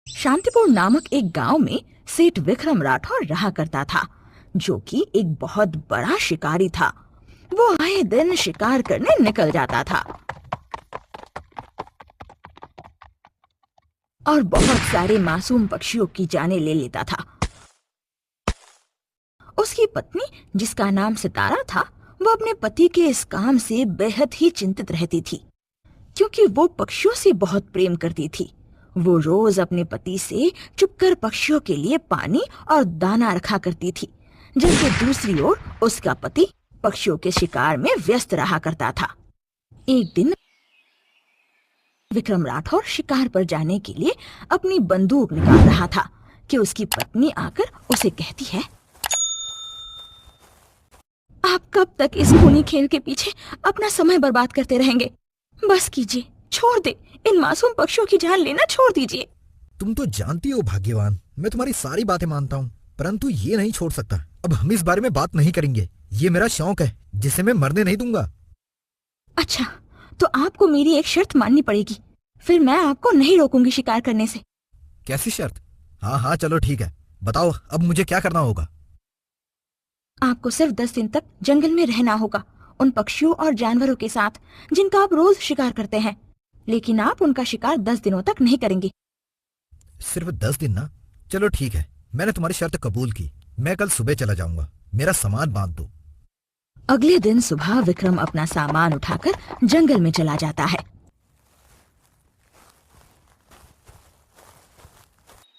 शांतिपुर नामक एक गांव में सेठ विक्रम राठौर रहा करता था, जो कि एक बहुत बड़ा शिकारी था। वो आए दिन शिकार करने निकल जाता था और बहुत सारे मासूम पक्षियों की जानें ले लेता था। उसकी पत्नी, जिसका नाम सितारा था, वो अपने पति के इस काम से बेहद ही चिंतित रहती थी, क्योंकि वो पक्षियों से बहुत प्रेम करती थी। वो रोज अपने पति से चुपकर पक्षियों के लिए पानी और दाना रखा करती थी, जबकि दूसरी ओर उसका पति पक्षियों के शिकार में व्यस्त रहा करता था। एक दिन विक्रम राठौर शिकार पर जाने के लिए अपनी बंदूक निकाल रहा था कि उसकी पत्नी आकर उसे कहती है, आप कब तक इस खूनी खेल के पीछे अपना समय बर्बाद करते रहेंगे? बस कीजिए, छोड़ दे, इन मासूम पक्षियों की जान लेना छोड़ दीजिए। तुम तो जानती हो भाग्यवान, मैं तुम्हारी सारी बातें मानता हूँ, परंतु ये नहीं छोड़ सकता। अब हम इस बारे में बात नहीं करेंगे। ये मेरा शौक है, जिसे मैं मरने नहीं दूंगा। अच्छा, तो आपको मेरी एक शर्त माननी पड़ेगी, फिर मैं आपको नहीं रोकूंगी शिकार करने से। कैसी शर्त? हाँ हाँ चलो ठीक है, बताओ अब मुझे क्या करना होगा। आपको सिर्फ 10 दिन तक जंगल में रहना होगा, उन पक्षियों और जानवरों के साथ जिनका आप रोज शिकार करते हैं, लेकिन आप उनका शिकार 10 दिनों तक नहीं करेंगे। सिर्फ 10 दिन ना? चलो ठीक है, मैंने तुम्हारी शर्त कबूल की। मैं कल सुबह चला जाऊंगा, मेरा सामान बांध दो। अगले दिन सुबह विक्रम अपना सामान उठाकर जंगल में चला जाता है।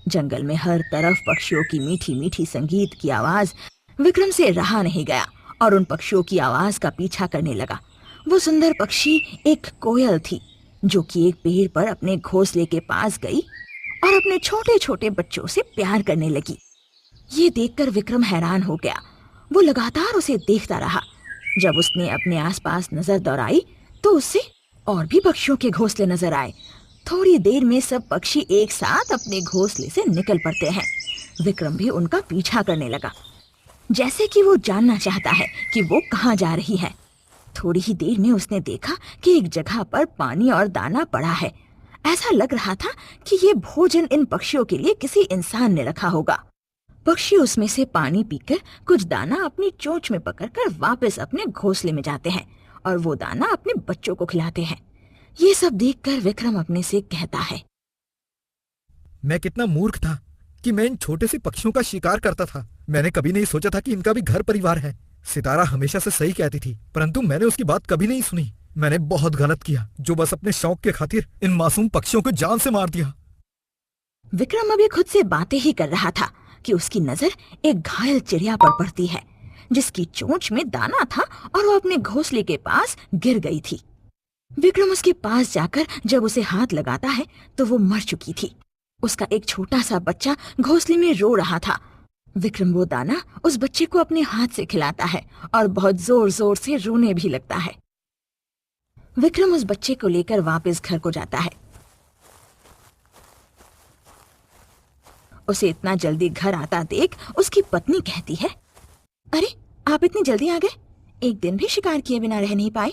जंगल में हर तरफ पक्षियों की मीठी मीठी संगीत की आवाज विक्रम से रहा नहीं गया और उन पक्षियों की आवाज का पीछा करने लगा। वो सुंदर पक्षी एक कोयल थी, जो कि एक पेड़ पर अपने घोंसले के पास गई और अपने छोटे छोटे बच्चों से प्यार करने लगी। ये देखकर विक्रम हैरान हो गया। वो लगातार उसे देखता रहा। जब उसने अपने आसपास नजर दौड़ाई तो उससे और भी पक्षियों के घोंसले नजर आए। थोड़ी देर में सब पक्षी एक साथ अपने घोंसले से निकल पड़ते हैं। विक्रम भी उनका पीछा करने लगा, जैसे कि वो जानना चाहता है कि वो कहाँ जा रही है। थोड़ी ही देर में उसने देखा कि एक जगह पर पानी और दाना पड़ा है। ऐसा लग रहा था कि ये भोजन इन पक्षियों के लिए किसी इंसान ने रखा होगा। पक्षी उसमें से पानी पीकर कुछ दाना अपनी चोंच में पकड़कर वापस अपने घोंसले में जाते हैं और वो दाना अपने बच्चों को खिलाते हैं। ये सब देखकर विक्रम अपने से कहता है, मैं कितना मूर्ख था कि मैं इन छोटे से पक्षियों का शिकार करता था। मैंने कभी नहीं सोचा था कि इनका भी घर परिवार है। सितारा हमेशा से सही कहती थी, परंतु मैंने उसकी बात कभी नहीं सुनी। मैंने बहुत गलत किया, जो बस अपने शौक के खातिर इन मासूम पक्षियों को जान से मार दिया। विक्रम अभी खुद से बातें ही कर रहा था कि उसकी नजर एक घायल चिड़िया पर पड़ती है, जिसकी चोंच में दाना था और वो अपने घोंसले के पास गिर गई थी। विक्रम उसके पास जाकर जब उसे हाथ लगाता है तो वो मर चुकी थी। उसका एक छोटा सा बच्चा घोंसले में रो रहा था। विक्रम वो दाना उस बच्चे को अपने हाथ से खिलाता है और बहुत जोर जोर से रोने भी लगता है। विक्रम उस बच्चे को लेकर वापस घर को जाता है। उसे इतना जल्दी घर आता देख उसकी पत्नी कहती है, अरे आप इतनी जल्दी आ गए, एक दिन भी शिकार किए बिना रह नहीं पाए।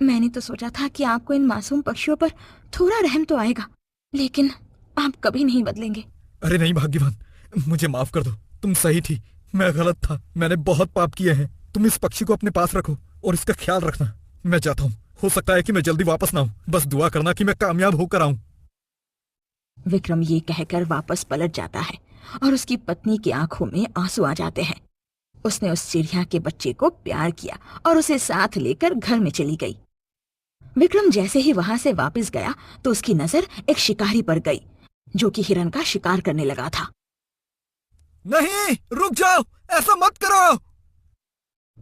मैंने तो सोचा था कि आपको इन मासूम पक्षियों पर थोड़ा रहम तो आएगा, लेकिन आप कभी नहीं बदलेंगे। अरे नहीं भाग्यवान, मुझे माफ कर दो, तुम सही थी, मैं गलत था। मैंने बहुत पाप किए हैं। तुम इस पक्षी को अपने पास रखो और इसका ख्याल रखना। मैं जाता हूँ, हो सकता है कि मैं जल्दी वापस ना आऊं, बस दुआ करना कि मैं कामयाब होकर आऊं। विक्रम ये कहकर वापस पलट जाता है और उसकी पत्नी की आंखों में आंसू आ जाते हैं। उसने उस चिड़िया के बच्चे को प्यार किया और उसे साथ लेकर घर में चली गई। विक्रम जैसे ही वहां से वापस गया तो उसकी नजर एक शिकारी पर गई, जो कि हिरन का शिकार करने लगा था। नहीं, रुक जाओ, ऐसा मत करो।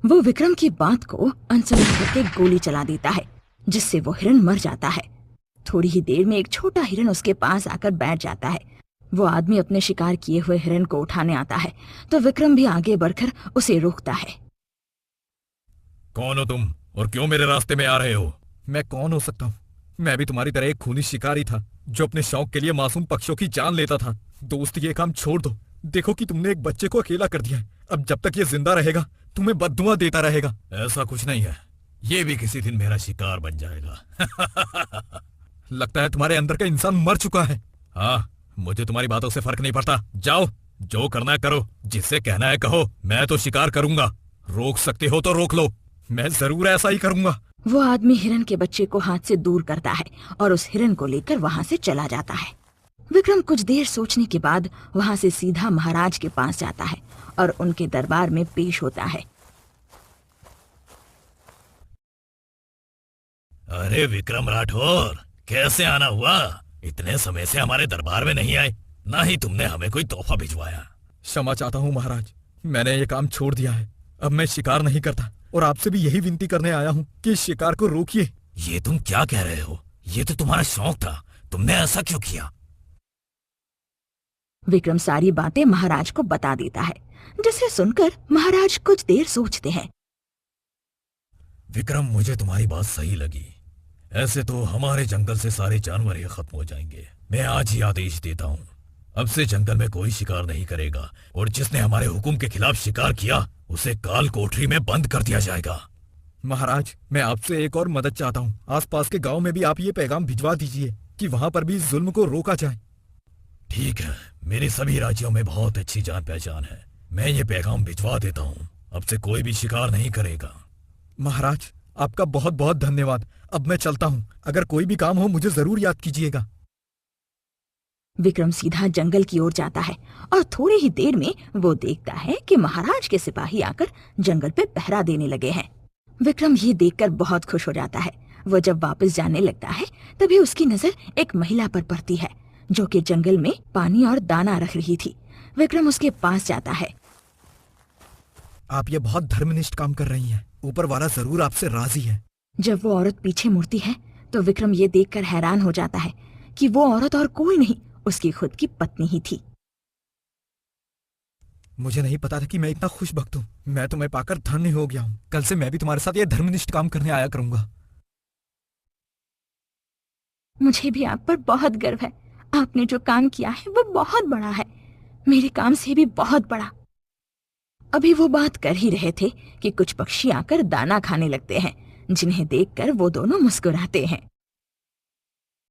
वो विक्रम की बात को अनसुना करके गोली चला देता है, जिससे वो हिरन मर जाता है। थोड़ी ही देर में एक छोटा हिरन उसके पास आकर बैठ जाता है। वो आदमी अपने शिकार किए हुए हिरन को उठाने आता है तो विक्रम भी आगे बढ़कर उसे रोकता है। कौन हो तुम और क्यों मेरे रास्ते में आ रहे हो? मैं कौन हो सकता हूँ? मैं भी तुम्हारी तरह एक खूनी शिकारी था, जो अपने शौक के लिए मासूम पक्षियों की जान लेता था। दोस्त, ये काम छोड़ दो। देखो कि तुमने एक बच्चे को अकेला कर दिया है। अब जब तक ये जिंदा रहेगा तुम्हें बद्दुआ देता रहेगा। ऐसा कुछ नहीं है, ये भी किसी दिन मेरा शिकार बन जाएगा। लगता है तुम्हारे अंदर का इंसान मर चुका है। हाँ, मुझे तुम्हारी बातों से फर्क नहीं पड़ता। जाओ, जो करना है करो, जिससे कहना है कहो। मैं तो शिकार करूंगा, रोक सकते हो तो रोक लो, मैं जरूर ऐसा ही करूंगा। वो आदमी हिरन के बच्चे को हाथ से दूर करता है और उस हिरन को लेकर वहां से चला जाता है। विक्रम कुछ देर सोचने के बाद वहां से सीधा महाराज के पास जाता है और उनके दरबार में पेश होता है। अरे विक्रम राठौर, कैसे आना हुआ? इतने समय से हमारे दरबार में नहीं आए, ना ही तुमने हमें कोई तोहफा भिजवाया। क्षमा चाहता हूँ महाराज, मैंने ये काम छोड़ दिया है। अब मैं शिकार नहीं करता और आपसे भी यही विनती करने आया हूँ कि इस शिकार को रोकिए। ये तुम क्या कह रहे हो? ये तो तुम्हारा शौक था, तुमने ऐसा क्यों किया? विक्रम सारी बातें महाराज को बता देता है, जिसे सुनकर महाराज कुछ देर सोचते हैं। विक्रम, मुझे तुम्हारी बात सही लगी। ऐसे तो हमारे जंगल से सारे जानवर ही खत्म हो जाएंगे। मैं आज ही आदेश देता हूँ, अब से जंगल में कोई शिकार नहीं करेगा और जिसने हमारे हुक्म के खिलाफ शिकार किया उसे काल कोठरी में बंद कर दिया जाएगा। महाराज, मैं आपसे एक और मदद चाहता हूँ। आसपास के गांव में भी आप ये पैगाम भिजवा दीजिए कि वहां पर भी जुल्म को रोका जाए। ठीक है, मेरे सभी राज्यों में बहुत अच्छी जान पहचान है, मैं ये पैगाम भिजवा देता हूँ। अब से कोई भी शिकार नहीं करेगा। महाराज, आपका बहुत बहुत धन्यवाद। अब मैं चलता हूँ, अगर कोई भी काम हो मुझे जरूर याद कीजिएगा। विक्रम सीधा जंगल की ओर जाता है और थोड़ी ही देर में वो देखता है कि महाराज के सिपाही आकर जंगल पे पहरा देने लगे हैं। विक्रम ये देखकर बहुत खुश हो जाता है। वो जब वापस जाने लगता है तभी उसकी नजर एक महिला पर पड़ती है जो कि जंगल में पानी और दाना रख रही थी। विक्रम उसके पास जाता है। आप ये बहुत धर्मनिष्ठ काम कर रही हैं, ऊपर वाला जरूर आपसे राजी है। जब वो औरत पीछे मुड़ती है तो विक्रम ये देखकर हैरान हो जाता है कि वो औरत और कोई नहीं, उसकी खुद की पत्नी ही थी। मुझे नहीं पता था कि मैं इतना खुश भक्त हूँ। मैं तुम्हें पाकर धन्य हो गया हूँ। कल से मैं भी तुम्हारे साथ ये धर्मनिष्ठ काम करने आया करूंगा। मुझे भी आप पर बहुत गर्व है। आपने जो काम किया है वो बहुत बड़ा है, मेरे काम से भी बहुत बड़ा। अभी वो बात कर ही रहे थे कि कुछ पक्षी आकर दाना खाने लगते हैं, जिन्हें देखकर वो दोनों मुस्कुराते हैं।